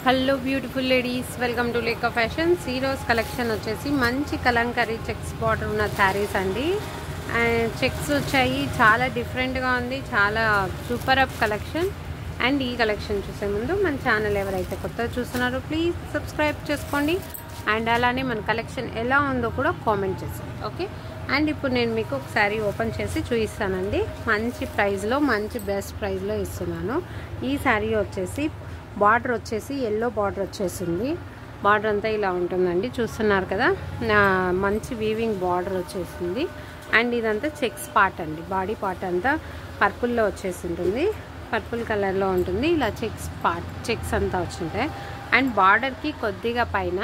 Hello beautiful ladies, welcome to Leka fashions. ఈరోజు collection వచ్చేసి మంచి కలంకరీ చెక్స్ బార్డర్ ఉన్న శారీస్ అండి. అండ్ చెక్స్ వచ్చాయి, చాలా డిఫరెంట్గా ఉంది, చాలా సూపర్ అప్ కలెక్షన్. అండ్ ఈ కలెక్షన్ చూసే ముందు మన ఛానల్ ఎవరైతే కొత్తగా చూస్తున్నారో ప్లీజ్ సబ్స్క్రైబ్ చేసుకోండి. అండ్ అలానే మన కలెక్షన్ ఎలా ఉందో కూడా కామెంట్ చేయండి, ఓకే. అండ్ ఇప్పుడు నేను మీకు ఒక శారీ ఓపెన్ చేసి చూపిస్తానండి. మంచి ప్రైస్లో, మంచి బెస్ట్ ప్రైస్లో ఇస్తున్నాను. ఈ శారీ వచ్చేసి బార్డర్ వచ్చేసి ఎల్లో బార్డర్ వచ్చేసింది. బార్డర్ అంతా ఇలా ఉంటుందండి, చూస్తున్నారు కదా. మంచి వీవింగ్ బార్డర్ వచ్చేసింది. అండ్ ఇదంతా చెక్స్ పార్ట్ అండి, బాడీ పార్ట్ అంతా పర్పుల్లో వచ్చేసి ఉంటుంది, పర్పుల్ కలర్లో ఉంటుంది. ఇలా చెక్స్ అంతా వచ్చింటాయి. అండ్ బార్డర్కి కొద్దిగా పైన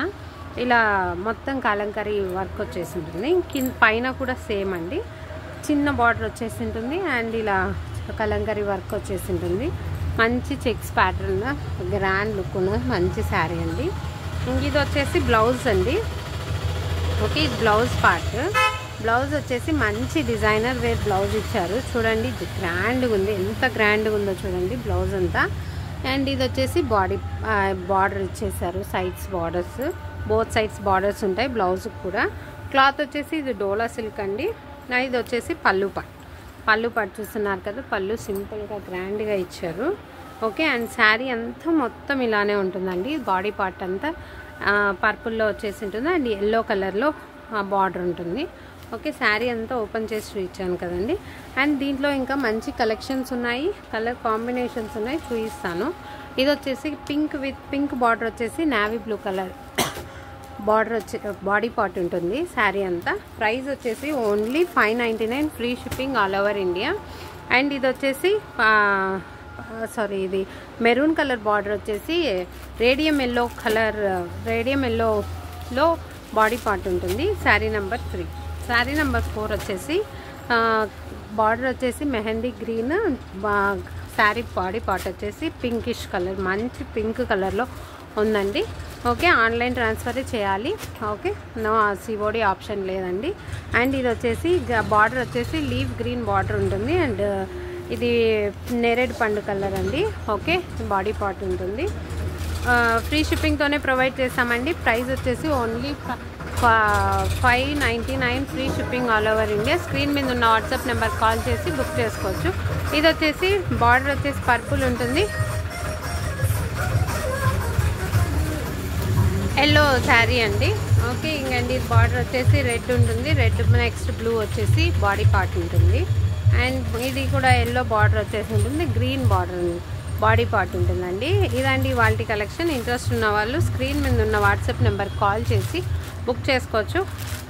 ఇలా మొత్తం కలంకరీ వర్క్ వచ్చేసి ఉంటుంది. కింద పైన కూడా సేమ్ అండి, చిన్న బార్డర్ వచ్చేసి ఉంటుంది. అండ్ ఇలా కలంకరీ వర్క్ వచ్చేసి ఉంటుంది. మంచి చెక్స్ ప్యాటర్న్, గ్రాండ్ లుక్ ఉన్న మంచి శారీ అండి. ఇంక ఇది వచ్చేసి బ్లౌజ్ అండి, ఓకే. ఇది బ్లౌజ్ పార్ట్. బ్లౌజ్ వచ్చేసి మంచి డిజైనర్ వేర్ బ్లౌజ్ ఇచ్చారు, చూడండి. గ్రాండ్గా ఉంది, ఎంత గ్రాండ్గా ఉందో చూడండి బ్లౌజ్ అంతా. అండ్ ఇది వచ్చేసి బార్డర్ ఇచ్చేసారు, sides borders, both sides borders ఉంటాయి బ్లౌజ్కి కూడా. క్లాత్ వచ్చేసి ఇది డోలా సిల్క్ అండి. ఇది వచ్చేసి పళ్ళు పార్ట్ చూస్తున్నారు కదా. పళ్ళు సింపుల్గా గ్రాండ్గా ఇచ్చారు, ఓకే. అండ్ శారీ అంతా మొత్తం ఇలానే ఉంటుందండి. బాడీ పార్ట్ అంతా పర్పుల్లో వచ్చేసి ఉంటుంది. అండ్ ఎల్లో కలర్లో బార్డర్ ఉంటుంది, ఓకే. శారీ అంతా ఓపెన్ చేసి చూపించాను కదండి. అండ్ దీంట్లో ఇంకా మంచి కలెక్షన్స్ ఉన్నాయి, కలర్ కాంబినేషన్స్ ఉన్నాయి, చూపిస్తాను. ఇది వచ్చేసి పింక్ బార్డర్ వచ్చేసి నావీ బ్లూ కలర్ బార్డర్ వచ్చి బాడీ పార్ట్ ఉంటుంది శారీ అంతా. ప్రైస్ వచ్చేసి only 599, free shipping all over India. And ఇది వచ్చేసి ఇది మెరూన్ కలర్ బార్డర్ వచ్చేసి రేడియం ఎల్లోలో బాడీ పార్ట్ ఉంటుంది. శారీ నెంబర్ 3. శారీ నెంబర్ 4 వచ్చేసి బార్డర్ వచ్చేసి mehndi green, sari body part వచ్చేసి పింకిష్ కలర్, మంచి పింక్ కలర్లో ఉందండి, ఓకే. ఆన్లైన్ ట్రాన్స్ఫర్ చేయాలి, ఓకే. నో సిఓడి ఆప్షన్ లేదండి. అండ్ ఇది వచ్చేసి బార్డర్ వచ్చేసి లీవ్ గ్రీన్ బార్డర్ ఉంటుంది. అండ్ ఇది నేరేడు పండు కలర్ అండి, ఓకే. బాడీ పార్ట్ ఉంటుంది. ఫ్రీ షిప్పింగ్తోనే ప్రొవైడ్ చేస్తామండి. ప్రైస్ వచ్చేసి only 599, free shipping all over India. Screen మీద ఉన్న వాట్సాప్ నెంబర్ కాల్ చేసి బుక్ చేసుకోవచ్చు. ఇది వచ్చేసి బార్డర్ వచ్చేసి పర్పుల్ ఉంటుంది, ఎల్లో శారీ అండి, ఓకే. ఇంకండి బార్డర్ వచ్చేసి రెడ్ ఉంటుంది, రెడ్ నెక్స్ట్ బ్లూ వచ్చేసి బాడీ పార్ట్ ఉంటుంది. అండ్ ఇది కూడా ఎల్లో బార్డర్ వచ్చేసి ఉంటుంది, గ్రీన్ బాడీ పార్ట్ ఉంటుందండి. ఇదండి వాళ్ళ కలెక్షన్. ఇంట్రెస్ట్ ఉన్న వాళ్ళు స్క్రీన్ మీద ఉన్న వాట్సాప్ నెంబర్ కాల్ చేసి బుక్ చేసుకోవచ్చు.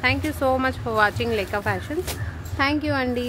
Thank you so much for watching Leka fashions. Thank you అండి.